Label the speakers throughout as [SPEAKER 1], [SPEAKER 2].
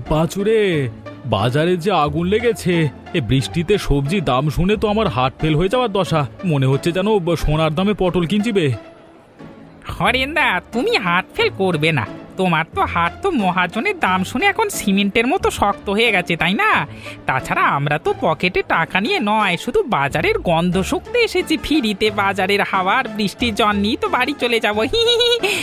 [SPEAKER 1] পাঁচুরে, বাজারে যে আগুন লেগেছে, এ বৃষ্টিতে সবজি দাম শুনে তো আমার হার্ট ফেল হয়ে যাওয়ার দশা। মনে হচ্ছে যেন সোনার দামে পটল কিনছিবে।
[SPEAKER 2] হরেন্দা, তুমি হাত ফেল করবে না। তোমার তো হাত তো মহাজনের দাম শুনে এখন সিমেন্টের মতো শক্ত হয়ে গেছে, তাই না? তাছাড়া আমরা তো পকেটে টাকা নিয়ে নয়, শুধু বাজারের গন্ধ শুকতে এসেছি ফিরিতে। বাজারের হাওয়ার বৃষ্টির জল নিয়ে তো বাড়ি চলে যাবো। হি হি হি।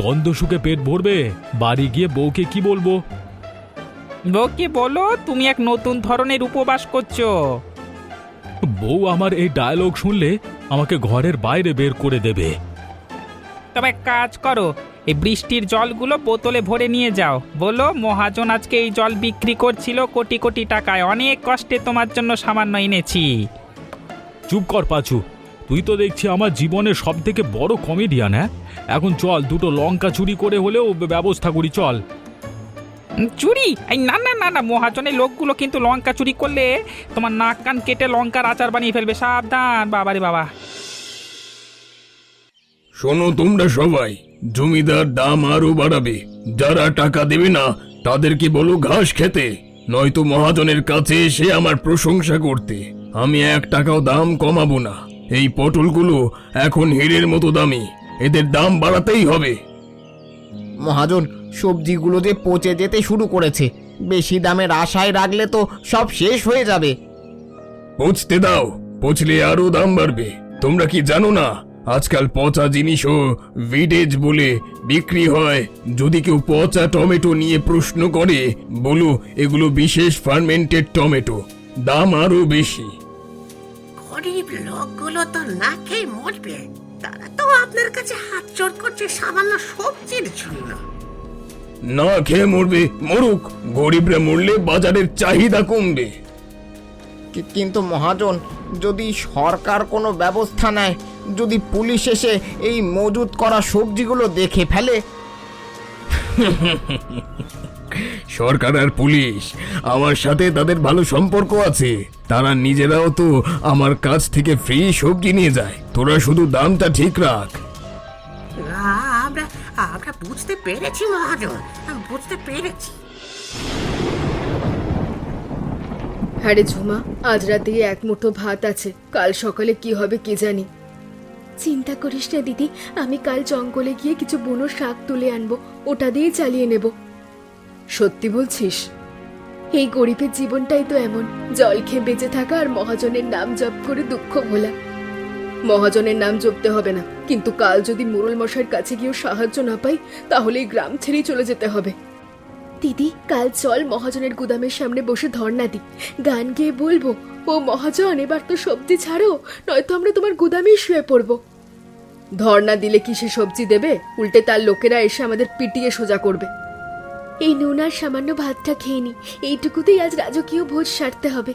[SPEAKER 1] গন্ধ শুকে পেট ভরবে, বাড়ি গিয়ে বউকে কি বলবো?
[SPEAKER 2] বউকে বলো তুমি এক নতুন ধরনের উপবাস করছো।
[SPEAKER 1] বউ আমার এই ডায়লগ শুনলে আমাকে ঘরের বাইরে বের করে দেবে।
[SPEAKER 2] তবে এক কাজ করো, এই বৃষ্টির জলগুলো বোতলে ভরে নিয়ে যাও। বলো মহাজন আজকে এই জল বিক্রি করছিল কোটি কোটি টাকায়, অনেক কষ্টে তোমার জন্য সামান্য এনেছি।
[SPEAKER 1] চুপ কর পাঁচু, তুই তো দেখছি আমার জীবনের সব থেকে বড় কমেডিয়ান। হ্যাঁ, এখন চল দুটো লঙ্কা চুরি করে হলেও ব্যবস্থা করি, চল।
[SPEAKER 2] চুরি? এই না না না না, মহাজনের লোকগুলো কিন্তু লঙ্কা চুরি করলে তোমার নাক কান কেটে লঙ্কার আচার বানিয়ে ফেলবে, সাবধান। বাবারে বাবা।
[SPEAKER 3] শোনো তোমরা সবাই, জমিদার দাম আরো বাড়াবে। যারা টাকা দেবে না তাদেরকে বলো ঘাস খেতে, নয়তো মহাজনের কাছে এসে আমার প্রশংসা করতে। আমি 1 টাকাও দাম কমাবো না। এই পটলগুলো এখন হীরের মতো দামি, এদের দাম বাড়াতেই হবে।
[SPEAKER 4] মহাজন, সবজিগুলো যে পচে যেতে শুরু করেছে, বেশি দামের আশায় রাখলে তো সব শেষ হয়ে যাবে।
[SPEAKER 3] পচতে দাও, পচলে আরো দাম বাড়বে। তোমরা কি জানো না আজকাল পচা জিনিসও ভিডেজ বলে বিক্রি হয়? যদি কেউ পচা টমেটো নিয়ে প্রশ্ন করে, বলো এগুলো বিশেষ ফার্মেন্টেড টমেটো, দাম আরো বেশি।
[SPEAKER 5] গরিব লোকগুলো তো না খেয়ে মরবে, তারা তো আপনার কাছে হাত জোড় করছে সামান্য সবজির জন্য।
[SPEAKER 3] না খেয়ে মরবে, মরুক। গরিবরা মরলে বাজারের চাহিদা কমবে।
[SPEAKER 4] কিন্তু মহাজন, যদি সরকার কোনো ব্যবস্থা নেয়, যদি পুলিশ এসে এই মজুত করা সবজিগুলো দেখে ফেলে?
[SPEAKER 3] সরকার আর পুলিশ আমার সাথে তাদের ভালো সম্পর্ক আছে। তারা নিজেরাও তো আমার কাছ থেকে ফ্রি সবজি নিয়ে যায়। তোরা শুধু দামটা ঠিক রাখ।
[SPEAKER 5] আমরা আমরা বুঝতে পেরেছি মহাজন, বুঝতে পেরেছি।
[SPEAKER 6] আরে ঝুমা, আজ রাতে এক মুঠো ভাত আছে, কাল সকালে কি হবে কে জানি। চিন্তা করিস না দিদি, আমি কাল জঙ্গলে গিয়ে কিছু বুনো শাক তুলে আনবো, ওটা দিয়ে চালিয়ে নেব। সত্যি বলছিস? এই গরিবের জীবনটাই তো এমন, জল খেয়ে বেঁচে থাকা আর মহাজনের নাম জপ করে দুঃখ ভোলা। মহাজনের নাম জপতে হবে না, কিন্তু কাল যদি মুরল মশাইয়ের কাছে গিয়েও সাহায্য না পাই, তাহলে এই গ্রাম ছেড়েই চলে যেতে হবে। দিদি, কাল চল মহাজনের গুদামের সামনে বসে ধর্ণা দিই, গান গেয়ে বলবো, ও মহাজন এবার তো সবজি ছাড়ো, নয়তো আমরা তোমার গুদামেই শুয়ে পড়বো। ধর্ণা দিলে কি সে সবজি দেবে? উল্টে তার লোকেরা এসে আমাদের পিটিয়ে সোজা করবে। এই নুন আর সামান্য ভাতটা খেয়ে নি, এইটুকুতেই আজ রাজকীয় ভোজ সারতে হবে।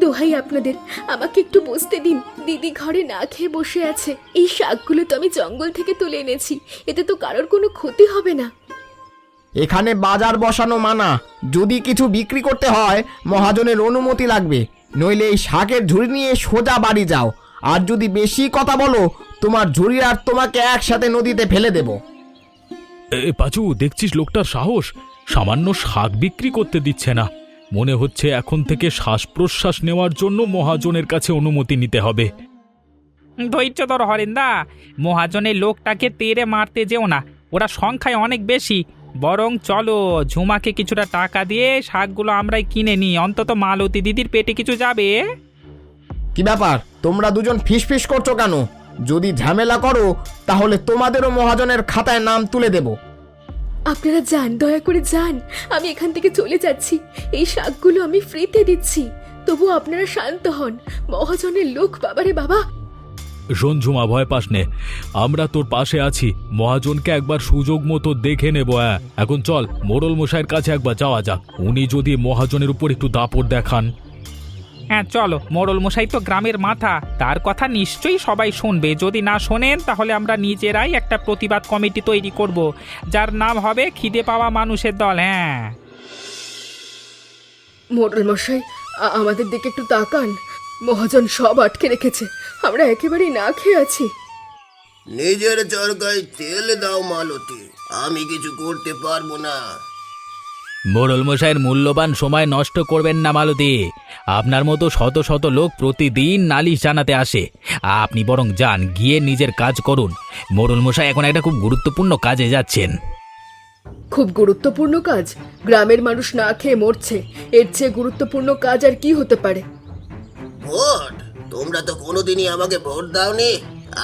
[SPEAKER 6] দোহাই আপনাদের, আমাকে একটু বসতে দিন। দিদি ঘরে না খেয়ে বসে আছে। এই শাকগুলো তো আমি জঙ্গল থেকে তুলে এনেছি, এতে তো কারোর কোনো ক্ষতি হবে না।
[SPEAKER 4] এখানে বাজার বসানো মানা, যদি কিছু বিক্রি করতে হয় মহাজনের অনুমতি লাগবে, নইলে এই শাকের ঝুড়ি নিয়ে সোজা বাড়ি যাও। আর যদি বেশি কথা বলো, তোমার ঝুড়ি আর তোমাকে একসাথে নদীতে ফেলে দেব।
[SPEAKER 1] এ পাঁচু, দেখছিস লোকটার সাহস? সামান্য শাক বিক্রি করতে দিচ্ছে না। মনে হচ্ছে এখন থেকে শ্বাস প্রশ্বাস নেওয়ার জন্য মহাজনের কাছে অনুমতি নিতে হবে।
[SPEAKER 2] ধৈর্য ধর হরেন্দা, মহাজনের লোকটাকে তেড়ে মারতে যেও না, ওরা সংখ্যায় অনেক বেশি। বরং চলো ঝুমাকে কিছুটা টাকা দিয়ে শাকগুলো আমরাই কিনে নিই, অন্তত মালতী দিদির পেটে কিছু যাবে।
[SPEAKER 4] কি ব্যাপার, তোমরা দুজন ফিসফিস করছো কেন? যদি ঝামেলা করো তাহলে তোমাদেরও মহাজনের খাতায় নাম তুলে দেব।
[SPEAKER 6] আপনারা যান, দয়া করে যান, আমি এখান থেকে চলে যাচ্ছি। এই শাকগুলো আমি ফ্রিতে দিচ্ছি, তবু আপনারা শান্ত হন। মহাজনের লোক, বাবারে বাবা।
[SPEAKER 1] শোন ঝুমা, ভয় পাস নে, আমরা তোর পাশে আছি। মহাজনকে একবার সুযোগ মতো দেখে নেব। এখন চল মোড়ল মশাইয়ের কাছে একবার যাওয়া যাক, উনি যদি মহাজনের উপর একটু দাপট দেখান।
[SPEAKER 2] হ্যাঁ চলো, মোড়ল মশাই তো গ্রামের মাথা, তার কথা নিশ্চয়ই সবাই শুনবে। যদি না শোনেন তাহলে আমরা নিজেরাই একটা প্রতিবাদ কমিটি তৈরি করব, যার নাম হবে খিদে পাওয়া মানুষের দল। হ্যাঁ
[SPEAKER 6] মোড়ল মশাই, আমাদের দিকে একটু তাকান। মহাজন সব আটকে রেখেছে, আমরা একেবারেই না খেয়ে আছি।
[SPEAKER 3] নিজের চরকায় তেল দাও মালতী, আমি কিছু করতে পারবো না।
[SPEAKER 1] মোড়ল মশাইয়ের মূল্যবান সময় নষ্ট করবেন না মালতী। আপনার মতো শত শত লোক প্রতিদিন নালিশ জানাতে আসে। আপনি বরং যান, গিয়ে নিজের কাজ করুন। মোড়ল মশাই এখন একটা খুব গুরুত্বপূর্ণ কাজে যাচ্ছেন।
[SPEAKER 6] খুব গুরুত্বপূর্ণ কাজ? গ্রামের মানুষ না খেয়ে মরছে, এর চেয়ে গুরুত্বপূর্ণ কাজ আর কি হতে পারে?
[SPEAKER 3] ভোট? তোমরা তো কোনোদিনই আমাকে ভোট দাওনি।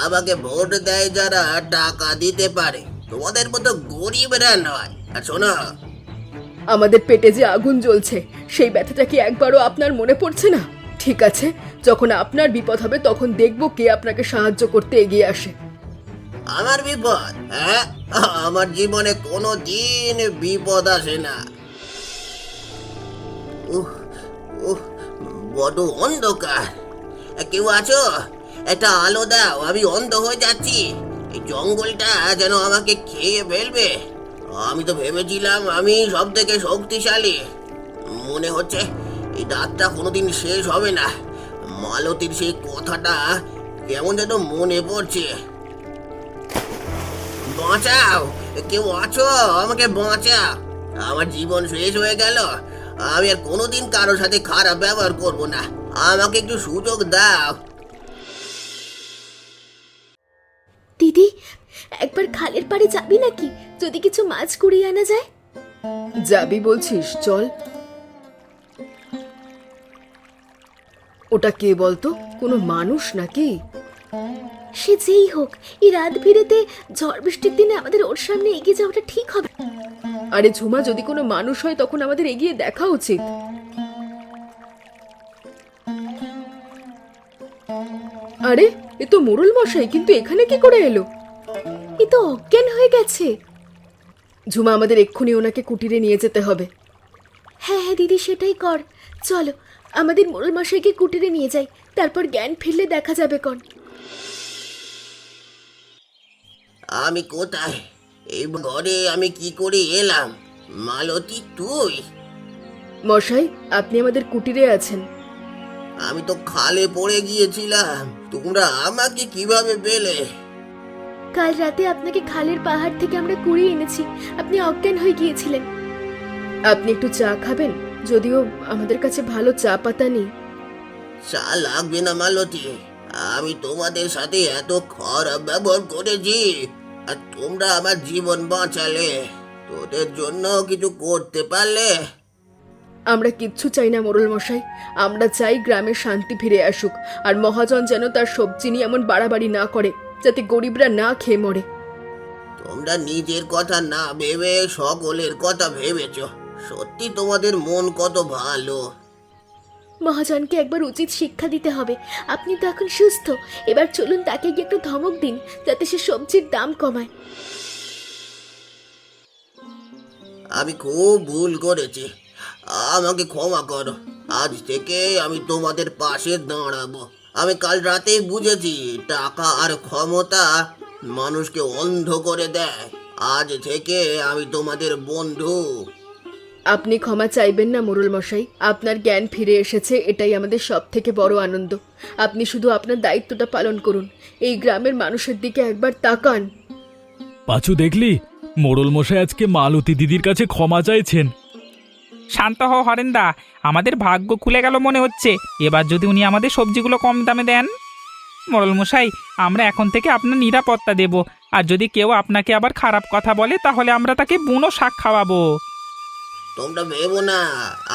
[SPEAKER 3] আমাকে ভোট দেয় যারা টাকা দিতে পারে, তোমাদের মতো গরিবরা নয়। আর শোনো,
[SPEAKER 6] আমাদের পেটে যে আগুন জ্বলছে, সেই ব্যথাটা কি একবারও আপনার মনে পড়ছে না? ঠিক আছে, যখন আপনার বিপদ হবে তখন দেখবো কে আপনাকে সাহায্য করতে এগিয়ে আসে।
[SPEAKER 3] আমার বিপদ? হ্যাঁ, আমার জীবনে কোনো দিন বিপদ আসে না। উহ উহ, বড় অন্ধকার। কেউ আছো? একটা আলো দাও, আমি অন্ধ হয়ে যাচ্ছি। এই জঙ্গলটা যেন আমাকে খেয়ে ফেলবে। আমি তো ভেবেছিলাম আমি সব থেকে শক্তিশালী। মনে হচ্ছে এই রাতটা কোনোদিন শেষ হবে না। মালতীর সেই কথাটা কেমন যেন মনে পড়ছে। বাঁচাও, কেউ আছো? আমাকে বাঁচাও, আমার জীবন শেষ হয়ে গেল। আমি আর কোনোদিন কারোর সাথে খারাপ ব্যবহার করব না। আমাকে একটু সুযোগ দাও।
[SPEAKER 6] দিদি, একবার খালের পাড়ে যাবি নাকি? যদি কিছু মাছ কুড়িয়ে আনা যায়। যাবি বলছিস? চল। ওটা কে বলতো? কোনো মানুষ নাকি? সে যেই হোক, এই রাত ভিড়েতে ঝড় বৃষ্টির দিনে আমাদের ওর সামনে এগিয়ে যাওয়াটা ঠিক হবে? আরে ঝুমা, যদি কোনো মানুষ হয় তখন আমাদের এগিয়ে দেখা উচিত। আরে, এ তো মোড়ল মশাই, কিন্তু এখানে কি করে এলো? এ তো অজ্ঞান হয়ে গেছে। ঝুমা, আমাদের এক্ষুনি ওনাকে কুটিরে নিয়ে যেতে হবে। হ্যাঁ হ্যাঁ দিদি, সেটাই কর। চলো, আমাদের মোড়ল মশাইকে কুটিরে নিয়ে যাই, তারপর জ্ঞান ফিরলে দেখা যাবে কোন।
[SPEAKER 3] আমি কোথায়? এই ঘরে আমি কি করে এলাম? মালতী, তুই?
[SPEAKER 6] মশাই, আপনি আমাদের কুটিরে আছেন।
[SPEAKER 3] আমি তো খালে পড়ে গিয়েছিলাম, তোমরা আমাকে কিভাবে পেলে?
[SPEAKER 6] কাল রাতে আপনাকে খালের পাহাড় থেকে আমরা কুড়িয়ে এনেছি, আপনি অজ্ঞান হয়ে গিয়েছিলেন। আপনি একটু চা খাবেন? যদিও আমাদের কাছে ভালো চা পাতা নেই।
[SPEAKER 3] চা লাগবে না মালতী, আমি তোমাদের সাথে এত খারাপ ব্যবহার করেছি আর তোমরা আমার জীবন বাঁচালে। তোদের জন্য কিছু করতে পারলে?
[SPEAKER 6] আমরা কিচ্ছু চাই না মোড়ল মশাই, আমরা চাই গ্রামে শান্তি ফিরে আসুক, আর মহাজন যেন তার সবজি নিয়ে এমন বাড়াবাড়ি না করে যাতে গরিবরা না খেয়ে মরে।
[SPEAKER 3] তোমরা নিজের কথা না ভেবে সকলের কথা ভেবেছ। সত্যি তোমাদের মন কত ভালো।
[SPEAKER 6] মহাজনকে একবার উচিত শিক্ষা দিতে হবে। আপনি তো এখন সুস্থ, এবার চলুন তাকে গিয়ে একটু ধমক দিন যাতে সে সবজির দাম কমায়।
[SPEAKER 3] আমি খুব ভুল করেছি, আমাকে ক্ষমা করো। আজ থেকে আমি তোমাদের পাশে দাঁড়াবো। আমি কাল রাতেই বুঝেছি টাকা আর ক্ষমতা মানুষকে অন্ধ করে দেয়। আজ থেকে আমি তোমাদের বন্ধু।
[SPEAKER 6] আপনি ক্ষমা চাইবেন না মোড়ল মশাই, আপনার জ্ঞান ফিরে এসেছে, এটাই আমাদের সব থেকে বড় আনন্দ। আপনি শুধু আপনার দায়িত্বটা পালন করুন, এই গ্রামের মানুষের দিকে একবার তাকান।
[SPEAKER 1] পাঁচু, দেখলি মোড়ল মশাই আজকে মালতী দিদির কাছে ক্ষমা চাইছেন।
[SPEAKER 2] শান্ত হও হরেন্দা, আমাদের ভাগ্য খুলে গেল মনে হচ্ছে। এবার যদি উনি আমাদের সবজিগুলো কম দামে দেন। মোড়ল মশাই, আমরা এখন থেকে আপনার নিরাপত্তা দেব, আর যদি কেউ আপনাকে আবার খারাপ কথা বলে তাহলে আমরা তাকে বুনো শাক খাওয়াবো।
[SPEAKER 3] তোমরা ভেবো না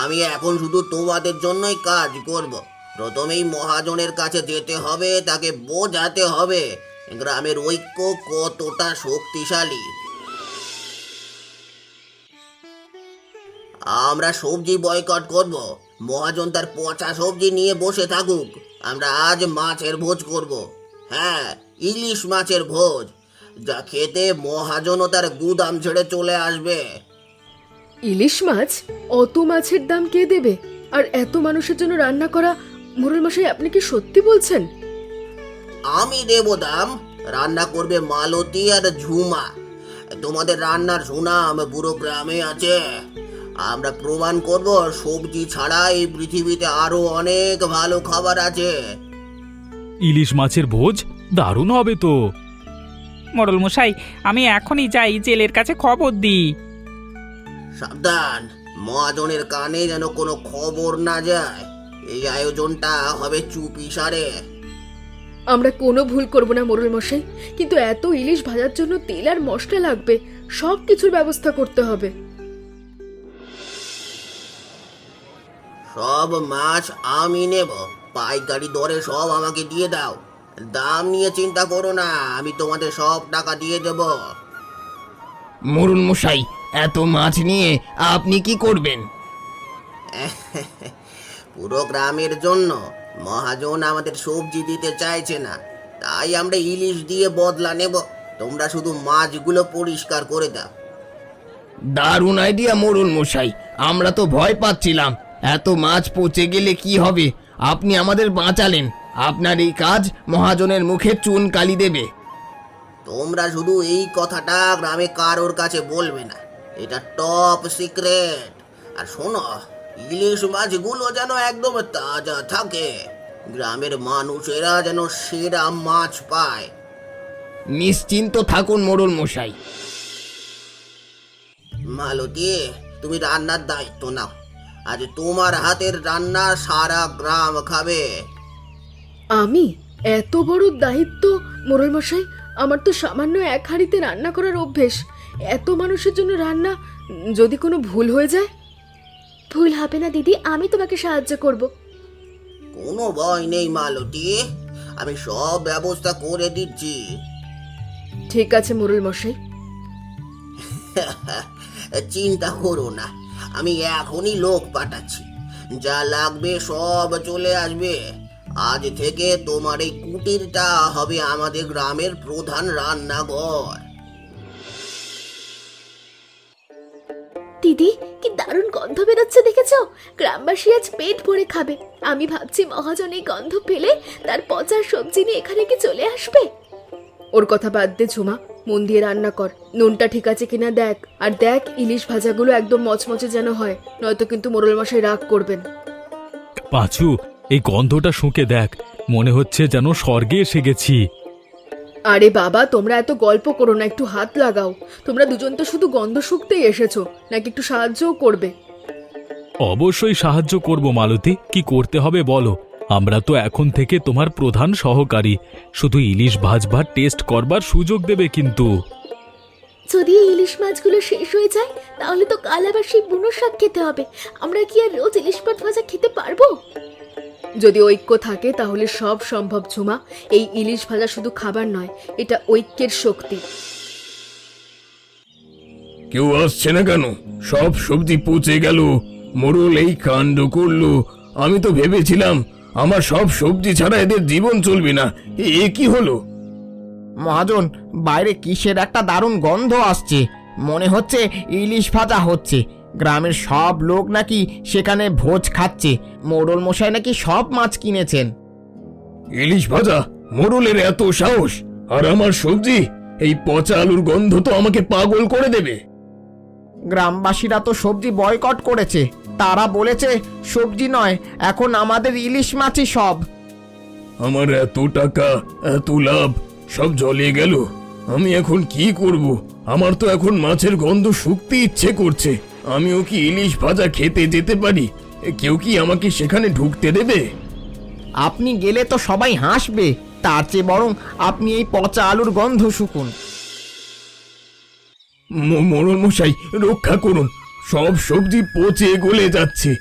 [SPEAKER 3] আমি এখন শুধু তোমাদের জন্যই কাজ করব। প্রথমেই মহাজনের কাছে যেতে হবে, তাকে বোঝাতে হবে গ্রামের ঐক্য কতটা শক্তিশালী। আমরা সবজি বয়কট করব। মহাজন তার পচা সবজি নিয়ে বসে থাকুক। আমরা আজ মাছের ভোজ করব। হ্যাঁ, ইলিশ মাছের ভোজ, যা খেতে মহাজনও তার গুদাম ছেড়ে চলে আসবে।
[SPEAKER 6] ইলিশ মাছ? অত মাছের দাম কে দেবে? আর এত মানুষের জন্য রান্না করা? মোড়ল মশাই, আপনি কি সত্যি বলছেন?
[SPEAKER 3] আমি দেব দাম। রান্না করবে মালতী আর ঝুমা। তোমাদের রান্নার সুনাম পুরো গ্রামে আছে। আমরা প্রমাণ করব সবজি ছাড়া এই পৃথিবীতে আরো অনেক ভালো খাবার আছে।
[SPEAKER 1] ইলিশ মাছের ভোজ দারুণ হবে তো।
[SPEAKER 2] মোড়ল মশাই, আমি এখনই যাই জেলের কাছে খবর দিই।
[SPEAKER 5] সাবধান, মহাজনের কানে যেন কোনো খবর না যায়। এই আয়োজনটা হবে চুপিসারে।
[SPEAKER 6] আমরা কোনো ভুল করব না মোড়ল মশাই, কিন্তু এত ইলিশ ভাজার জন্য তেল আর মশলা লাগবে, সব কিছুর ব্যবস্থা করতে হবে।
[SPEAKER 5] সব মাছ আমি নেব, পাইকারি দরে সব আমাকে দিয়ে দাও। দাম নিয়ে চিন্তা করো না, আমি তোমাদের সব টাকা দিয়ে দেব।
[SPEAKER 4] মোড়ল মশাই, এত মাছ নিয়ে আপনি কি করবেন?
[SPEAKER 5] পুরো গ্রামের জন্য মহাজন আমাদের সবজি দিতে চাইছে না, তাই আমরা ইলিশ দিয়ে বদলা নেব। তোমরা শুধু মাছগুলো পরিষ্কার করে দাও।
[SPEAKER 4] দারুণ আইডিয়া মোড়ল মশাই, আমরা তো ভয় পাচ্ছিলাম এত মাছ পচে গেলে কি হবে। আপনি আমাদের বাঁচালেন। আপনার এই কাজ মহাজনের মুখে চুন কালি দেবে।
[SPEAKER 5] তোমরা শুধু এই কথাটা গ্রামে কারোর কাছে বলবে না, এটা টপ সিক্রেট। আর শোনো, ইলিশ মাছগুলো যেন একদম তাজা থাকে, গ্রামের মানুষেরা যেন সেরা মাছ পায়।
[SPEAKER 4] নিশ্চিন্ত থাকুন মোড়ল মশাই।
[SPEAKER 5] মালতী, তুমি রান্নার দায়িত্ব নাও। আজ তোমার হাতের রান্না সারা গ্রাম খাবে।
[SPEAKER 6] আমি? এত বড় দায়িত্ব মোড়ল মশাই? আমার তো সামান্য এক হাঁড়িতে রান্না করার অভ্যেস। এত মানুষের জন্য রান্না, যদি কোনো ভুল হয়ে যায়? ভুল হবে না দিদি, আমি তোমাকে সাহায্য করব।
[SPEAKER 5] কোনো ভয় নেই মালতী, আমি সব ব্যবস্থা করে দিচ্ছি।
[SPEAKER 6] ঠিক আছে মোড়ল মশাই।
[SPEAKER 5] চিন্তা করো না, আমি এখনই লোক পাঠাচ্ছি, যা লাগবে সব চলে আসবে। আজ থেকে তোমার এই কুটিরটা হবে আমাদের গ্রামের প্রধান রান্নাঘর।
[SPEAKER 6] দিদি, কি দারুণ গন্ধ বেরোচ্ছে দেখেছো? গ্রামবাসী আজ পেট ভরে খাবে। আমি ভাবছি মহাজন এই গন্ধ পেলে তার পচার সবজি নিয়ে এখানে কি চলে আসবে। ওর কথা বাদ দে ঝুমা, মন দিয়ে রান্না কর। নুনটা ঠিক আছে কিনা দেখ, আর দেখ ইলিশ ভাজাগুলো একদম মচমচে যেন হয়, নয়তো কিন্তু মোড়ল মশাই রাগ করবেন।
[SPEAKER 1] পাঁচু, এই গন্ধটা শুঁকে দেখ, মনে হচ্ছে যেন স্বর্গে এসে গেছি।
[SPEAKER 6] আরে বাবা, তোমরা এত গল্প করো না, একটু হাত লাগাও। তোমরা দুজন তো শুধু গন্ধ শুকতেই এসেছো, নাকি একটু সাহায্যও করবে?
[SPEAKER 1] অবশ্যই সাহায্য করব মালতী, কি করতে হবে বলো। আমরা তো এখন থেকে তোমার প্রধান সহকারী, শুধু ইলিশ ভাজবার টেস্ট করবার সুযোগ দেবে কিন্তু।
[SPEAKER 6] যদি এই ইলিশ মাছগুলো শেষ হয়ে যায়, তাহলে তো কাল আবার সেই বুনো শাক খেতে হবে। আমরা কি আর রোজ ইলিশ মাছ ভাজা খেতে পারবো? যদি ঐক্য থাকে তাহলে সব সম্ভব ঝুমা। এই ইলিশ ভাজা শুধু খাবার নয়, এটা ঐক্যের শক্তি।
[SPEAKER 3] কেউ আসছে না কেন? সব সবজি পচে গেল। মোড়ল এই কাণ্ড করলো। আমি তো ভেবেছিলাম আমার সব সবজি ছাড়া এদের জীবন চলবে না। এ কি হলো?
[SPEAKER 4] মহাজন, বাইরে কিসের একটা দারুণ গন্ধ আসছে। মনে হচ্ছে ইলিশ ভাজা হচ্ছে। গ্রামের সব লোক নাকি সেখানে ভোজ খাচ্ছে। মোড়ল মশাই নাকি সব মাছ কিনেছেন।
[SPEAKER 3] ইলিশ ভাজা? মোড়লের এত সাহস! আর আমার সবজি? এই পচা আলুর গন্ধ তো আমাকে পাগল করে দেবে।
[SPEAKER 4] গ্রামবাসীরা তো সবজি বয়কট করেছে। তারা বলেছে সবজি নয়, এখন আমাদের ইলিশ মাছই সব।
[SPEAKER 3] আমার এত টাকা, এত লাভ সব জ্বলিয়ে গেল। আমি এখন কি করব? আমার তো এখন মাছের গন্ধ শুকতে ইচ্ছে করছে। আমিও কি ইলিশ ভাজা খেতে যেতে পারি? কেউ কি আমাকে সেখানে ঢুকতে দেবে?
[SPEAKER 4] আপনি গেলে তো সবাই হাসবে। তার চেয়ে বরং আপনি এই পচা আলুর গন্ধ শুকুন।
[SPEAKER 3] মোড়ল মশাই, রক্ষা করুন। সব সবজি পচে গলে যাচ্ছে।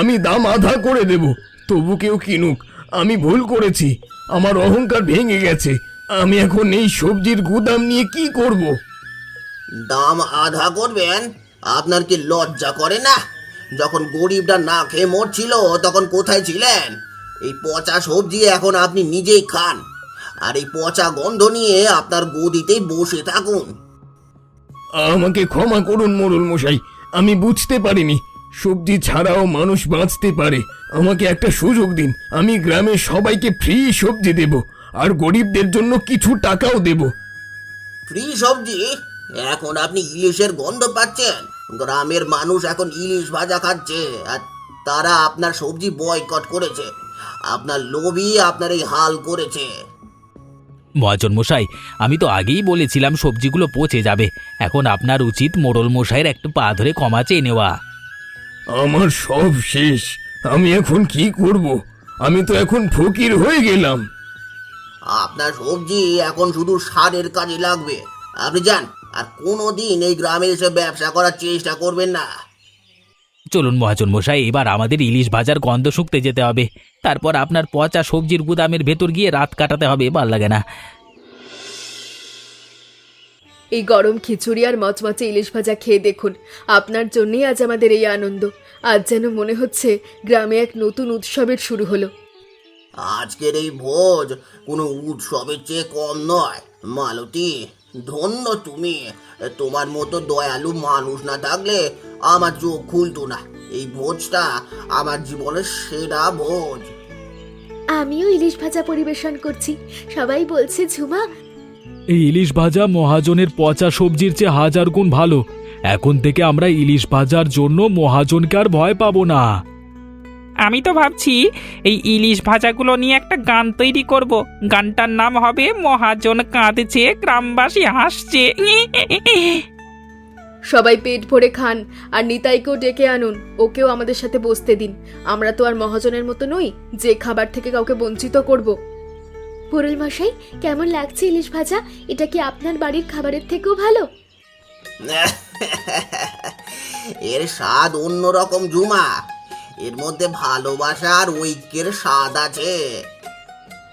[SPEAKER 3] আমি দাম আধা করে দেব, তবু কেউ কিনুক। আমি ভুল করেছি, আমার অহংকার ভেঙে গেছে। আমি এখন এই সবজির গুদাম নিয়ে কি করব?
[SPEAKER 5] দাম আধা করবেন? আপনার কি লজ্জা করে না? যখন গরিবরা না খেয়ে মরছিল তখন কোথায় ছিলেন? এই পচা সবজি এখন আপনি নিজেই খান, আর এই পচা গন্ধ নিয়ে আপনার গদিতেই বসে থাকুন।
[SPEAKER 3] আমাকে ক্ষমা করুন মোড়ল মশাই, আমি বুঝতে পারিনি সবজি ছাড়াও মানুষ বাঁচতে পারে। আমাকে একটা সুযোগ দিন, আমি গ্রামের সবাইকে ফ্রি সবজি দেব, আর গরিবদের জন্য কিছু টাকাও দেব।
[SPEAKER 5] ফ্রি সবজি? এখন আপনি ইলিশের গন্ধ পাচ্ছেন? গ্রামের মানুষ এখন ইলিশ ভাজা খাচ্ছে, আর তারা আপনার সবজি বয়কট করেছে। আপনার লোভই আপনার এই হাল করেছে।
[SPEAKER 1] মহাজন মশাই, আমি তো আগেই বলেছিলাম সবজিগুলো পচে যাবে। এখন আপনার উচিত মোড়ল মশাইয়ের একটু পা ধরে ক্ষমা চেয়ে নেওয়া।
[SPEAKER 3] আমার সব শেষ। আমি এখন কি করব? আমি তো এখন ফকির হয়ে গেলাম।
[SPEAKER 5] আপনার সবজি এখন শুধু সারের কাজে লাগবে। আপনি যান, আর কোনোদিন এই গ্রামে এসে ব্যবসা করার চেষ্টা করবেন না।
[SPEAKER 1] চলুন মহাজন মশাই, এবার আমাদের ইলিশ ভাজার গন্ধ শুকতে যেতে হবে। তারপর আপনার পচা সবজির গুদামের ভেতর গিয়ে রাত কাটাতে হবে। ভাল লাগে না।
[SPEAKER 6] এই গরম খিচুড়ি আর মচমচে ইলিশ ভাজা খেয়ে দেখুন, আপনার জন্যই আজ আমাদের এই আনন্দ। আজ যেন মনে হচ্ছে গ্রামে এক নতুন উৎসবের শুরু হলো।
[SPEAKER 5] আজকের এই ভোজ কোনো উৎসবের চেয়ে কম নয়। মালতী, ধন্য তুমি। তোমার মতো দয়ালু মানুষ না থাকলে আমার চোখ খুলতো না। এই ভোজটা আমার জীবনের সেরা ভোজ।
[SPEAKER 6] আমিও ইলিশ ভাজা পরিবেশন করছি। সবাই বলছে ঝুমা,
[SPEAKER 1] এই ইলিশ ভাজা মহাজনের পচা সবজির চেয়ে হাজার গুণ ভালো। এখন থেকে আমরা ইলিশ ভাজার জন্য মহাজনকে আর ভয় পাবো না।
[SPEAKER 2] আমি তো ভাবছি এই ইলিশ ভাজাগুলো নিয়ে একটা গান তৈরি করব। গানটার নাম হবে মহাজন কাঁদছে গ্রামবাসী হাসছে।
[SPEAKER 6] সবাই পেট ভরে খান আর নিতাইকেও ডেকে আনুন, ওকেও আমাদের সাথে বসতে দিন। আমরা তো আর মহাজনের মতো নই যে খাবার থেকে কাউকে বঞ্চিত করব। পুরুল মশাই, কেমন লাগছে ইলিশ ভাজা? এটা কি আপনার বাড়ির খাবারের থেকেও ভালো?
[SPEAKER 5] এর স্বাদ অন্যরকম ঝুমা। এর মধ্যে ভালোবাসা আর ঐক্যের স্বাদ আছে।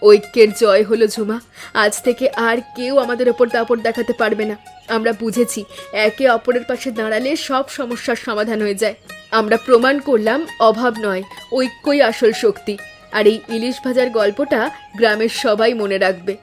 [SPEAKER 6] ঐক্যের জয় হলো ঝুমা। আজ থেকে আর কেউ আমাদের ওপর দাপট দেখাতে পারবে না। আমরা বুঝেছি একে অপরের পাশে দাঁড়ালে সব সমস্যার সমাধান হয়ে যায়। আমরা প্রমাণ করলাম অভাব নয়, ঐক্যই আসল শক্তি। আর এই ইলিশ ভাজার গল্পটা গ্রামের সবাই মনে রাখবে।